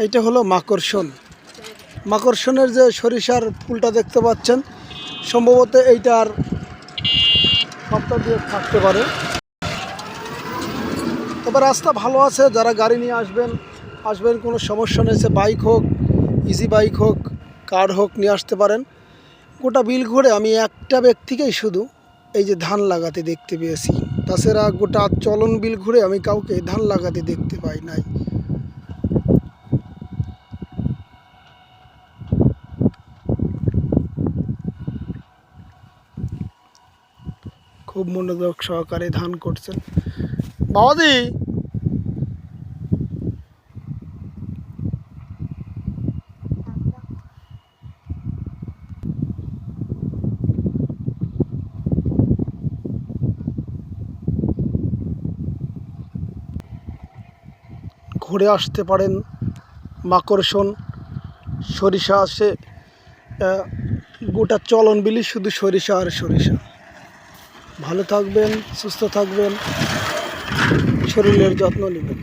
এইটা হলো মাকড়সন। মাকড়সনের যে সরিষার ফুলটা দেখতে পাচ্ছেন, সম্ভবত এইটার সপ্তাহ দিয়ে থাকতে পারে। তবে রাস্তা ভালো আছে, যারা গাড়ি নিয়ে আসবেন কোনো সমস্যা নেই। বাইক হোক, ইজি বাইক হোক, কার হোক, নিয়ে আসতে পারেন। গোটা বিল ঘুরে আমি একটা ব্যক্তিকেই শুধু এই যে ধান লাগাতে দেখতে পেয়েছি। তাছাড়া গোটা চলন বিল ঘুরে আমি কাউকে ধান লাগাতে দেখতে পাই নাই। খুব মনোযোগ সহকারে ধান করছেন বাবাজি। ঘুরে আসতে পারেন মাকড়সন। সরিষা আসে, গোটা চলন বিলি শুধু সরিষা আর সরিষা। ভালো থাকবেন, সুস্থ থাকবেন, শরীরের যত্ন নেবেন।